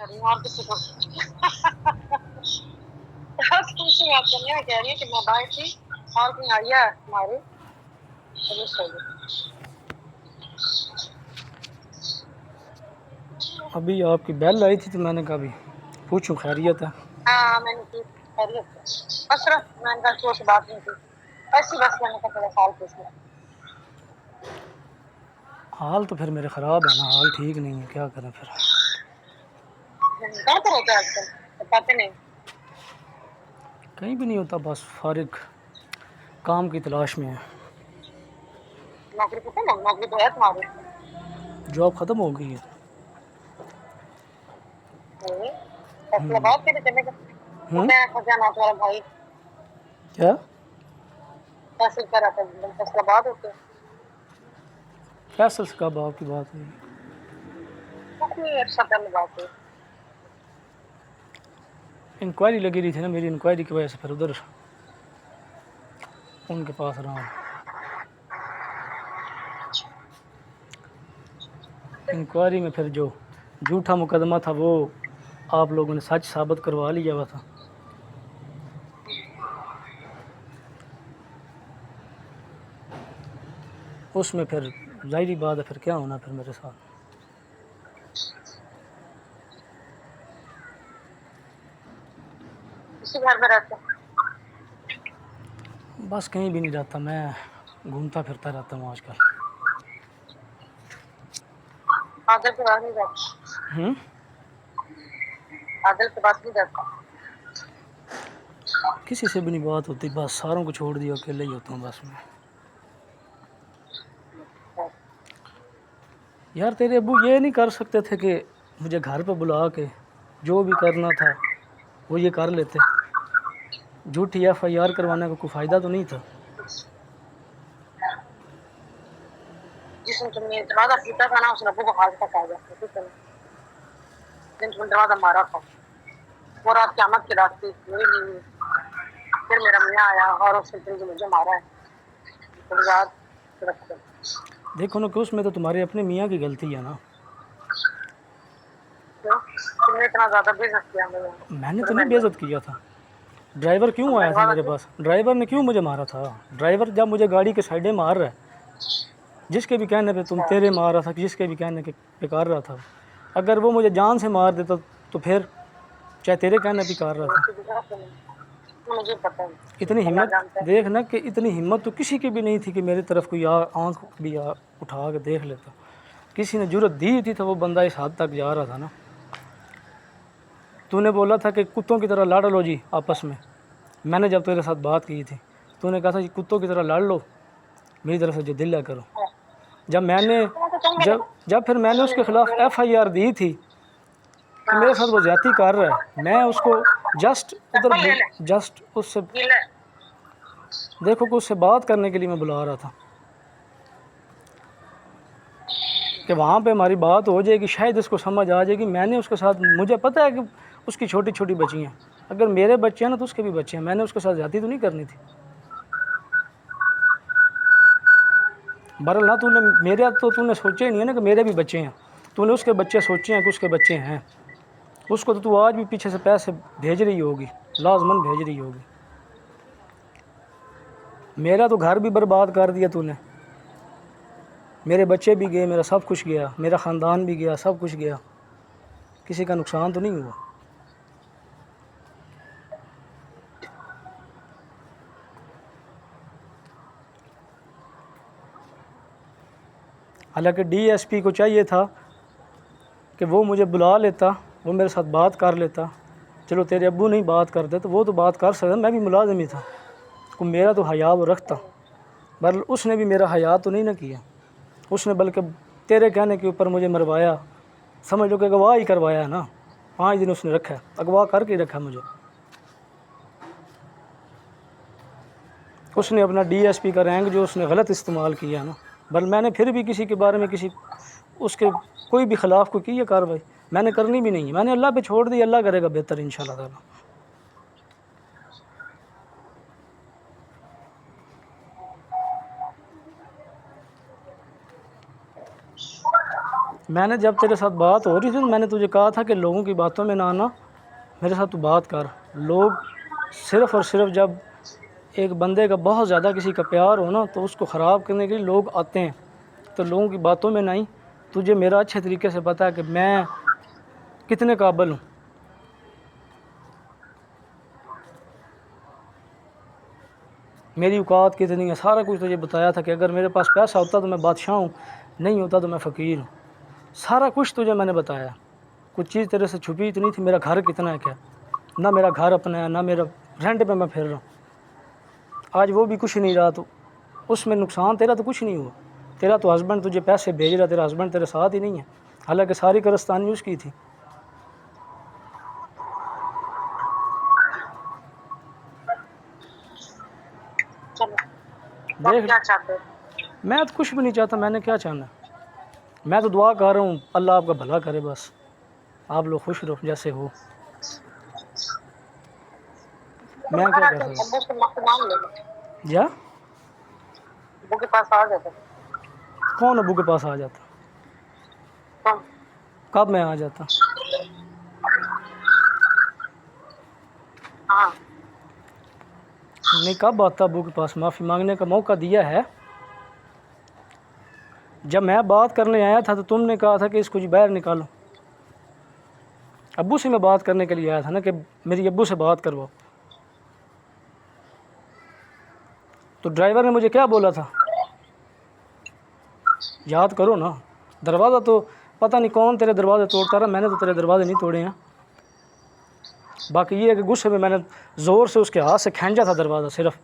कर रही हूँ और किसी को तुमसे बात करने में कह रही है कि मैं बाहर थी और कोई आई है हमारे चलो सही। अभी आपकी बेल आई थी तो मैंने कहा भी पूछूं खैरियत है। हाँ मैंने की खैरियत है बस मैंने कहा से बात नहीं की ऐसी बस मैंने कहा थोड़ा साल पूछना। हाल तो फिर मेरे ख़राब है ना, हाल ठीक नहीं है, क्या करें फिर। कहाँ पर होता है आजकल बताते नहीं। कहीं भी नहीं होता, बस फारिग काम की तलाश में है। नौकरी खत्म हो नौकरी तो है तुम्हारी। जॉब ख़त्म हो गई है। फैसलाबाद के चले गए तो हम्म, मैं फंसा ना तुम्हारा भाई क्या तहसील कर रहा था फैसलाबाद होते फैसल से कब आपकी बात हुई? काफी अच्छा पहले बात है। इंक्वायरी लगी रही थी ना, मेरी इंक्वायरी की वजह से फिर उधर उनके पास रहा हूँ। इंक्वायरी में फिर जो झूठा मुकदमा था वो आप लोगों ने सच साबित करवा लिया हुआ था। उसमें फिर ज़ाहिरी बात है फिर क्या होना फिर मेरे साथ। इसी घर में रहते बस कहीं भी नहीं रहता, मैं घूमता फिरता रहता हूँ आजकल। आदल के पास नहीं रहता आदल के पास नहीं रहता। किसी से भी नहीं बात होती, बस सारों को छोड़ दिया, अकेले ही होता हूँ बस मैं। यार तेरे अब्बू ये नहीं कर सकते थे कि मुझे घर पे बुला के जो भी करना था वो ये कर लेते? झूठी FIR करवाने का कोई फ़ायदा तो नहीं था। जिसने तुमने दरवाजा पीटा था ना उसने अब्बू को हाथ तक आ गया ठीक है दिन तुमने दरवाजा मारा था वो रात क़यामत की रात थी मेरी नहीं फिर मेरा मियाँ आया और उसने फिर जो मुझे मारा है तो याद रखते देखो ना कि उसमें तो तुम्हारे अपने मियाँ की गलती है ना। तुमने इतना ज्यादा बेइज्जत किया मुझे मैंने पूरे तो नहीं महल्ले बेइज्जत किया था। ड्राइवर क्यों में आया था दरवाजा मेरे क्यों पास? ड्राइवर ने क्यों मुझे मारा था? ड्राइवर जब मुझे गाड़ी के साइडे मार रहा है, जिसके भी कहने पे तुम तेरे मार रहा था, जिसके भी कहने पे कर रहा था, अगर वो मुझे जान से मार देता तो फिर चाहे तेरे कहने पे कर रहा था। मुझे पता है इतनी अल्लाह हिम्मत जानता है। देख ना कि इतनी हिम्मत तो किसी की भी नहीं थी कि मेरी तरफ कोई आँख भी उठा के देख लेता। किसी ने जुर्रत दी थी तो वो बंदा इस हद तक जा रहा था ना। तूने बोला था कि कुत्तों की तरह लड़ लो जी आपस में। मैंने जब तेरे साथ बात की थी तूने कहा था कि कुत्तों की तरह लड़ लो, मेरी तरफ से जो दिल है करो। जब मैंने जब फिर मैंने उसके ख़िलाफ़ FIR दी थी कि मेरे साथ वो ज़्यादती कर रहा है, मैं उसको जस्ट उससे देखो कि उससे बात करने के लिए मैं बुला रहा था कि वहाँ पे हमारी बात हो जाएगी, शायद इसको समझ आ जाएगी। मैंने उसके साथ, मुझे पता है कि उसकी छोटी छोटी बच्ची हैं, अगर मेरे बच्चे हैं ना तो उसके भी बच्चे हैं, मैंने उसके साथ ज़्यादती तो नहीं करनी थी। बहरहाल ना तूने मेरे तो तूने सोचे ही नहीं है ना कि मेरे भी बच्चे हैं, तूने उसके बच्चे सोचे हैं कि उसके बच्चे हैं। उसको तो तू आज भी पीछे से पैसे भेज रही होगी, लाजमन भेज रही होगी। मेरा तो घर भी बर्बाद कर दिया तूने, मेरे बच्चे भी गए, मेरा सब कुछ गया, मेरा ख़ानदान भी गया, सब कुछ गया, किसी का नुकसान तो नहीं हुआ। हालांकि DSP को चाहिए था कि वो मुझे बुला लेता, वो मेरे साथ बात कर लेता। चलो तेरे अब्बू नहीं बात करते तो वो तो बात कर सकता, मैं भी मुलाजिम ही था, को मेरा तो हया वो रखता। बहरहाल उसने भी मेरा हया तो नहीं ना किया, उसने बल्कि तेरे कहने के ऊपर मुझे मरवाया, समझ लो कि अगवा ही करवाया है ना। 5 दिन उसने रखा, अगवा करके ही रखा मुझे। उसने अपना DSP का रैंक जो उसने गलत इस्तेमाल किया ना। बल मैंने फिर भी किसी के बारे में किसी उसके कोई भी ख़िलाफ़ को की है कार्रवाई, मैंने करनी भी नहीं है, मैंने अल्लाह पे छोड़ दी, अल्लाह करेगा बेहतर इंशाल्लाह ताला। میں نے جب تیرے ساتھ بات ہو رہی تھی تو میں نے تجھے کہا تھا کہ لوگوں کی باتوں میں نہ آنا، میرے ساتھ تو بات کر. لوگ صرف اور صرف جب ایک بندے کا بہت زیادہ کسی کا پیار ہو نا تو اس کو خراب کرنے کے لیے لوگ آتے ہیں. تو لوگوں کی باتوں میں نہیں. تجھے میرا اچھے طریقے سے پتہ ہے کہ میں کتنے قابل ہوں. میری اوقات کتنی ہے سارا کچھ تجھے بتایا تھا کہ اگر میرے پاس پیسہ ہوتا تو میں بادشاہ ہوں، نہیں ہوتا تو میں فقیر ہوں. سارا کچھ تجھے میں نے بتایا. کچھ چیز تیرے سے چھپی اتنی تھی. میرا گھر کتنا ہے کیا، نہ میرا گھر اپنا ہے نہ میرا رینٹ پہ میں پھر رہا ہوں. آج وہ بھی کچھ نہیں رہا تو اس میں نقصان تیرا تو کچھ نہیں ہوا. تیرا تو ہسبینڈ تجھے پیسے بھیج رہا، تیرا ہسبینڈ تیرے ساتھ ہی نہیں ہے، حالانکہ ساری قرضدانی اس کی تھی. چلو تو دیکھ کیا چاہتے ہو؟ میں تو کچھ بھی نہیں چاہتا. میں نے کیا چاہنا ہے؟ میں تو دعا کر رہا ہوں اللہ آپ کا بھلا کرے، بس آپ لوگ خوش رہو جیسے ہو. میں گھر کیا آ کر کے سکتا ابو سے معافی مانگ لے. ہوں؟ یا ابو کے پاس آ جاتے کون ابو کے پاس آ جاتا؟ تم. کب میں آ جاتا؟ ہاں نہیں، کب آتا ابو کے پاس؟ معافی مانگنے کا موقع دیا ہے. جب میں بات کرنے آیا تھا تو تم نے کہا تھا کہ اس کو جی باہر نکالو. ابو سے میں بات کرنے کے لیے آیا تھا نا کہ میری ابو سے بات کرواؤ. تو ڈرائیور نے مجھے کیا بولا تھا یاد کرو نا. دروازہ تو پتہ نہیں کون تیرے دروازے توڑتا رہا، میں نے تو تیرے دروازے نہیں توڑے ہیں. باقی یہ ہے کہ غصے میں نے زور سے اس کے ہاتھ سے کھینچا تھا دروازہ صرف.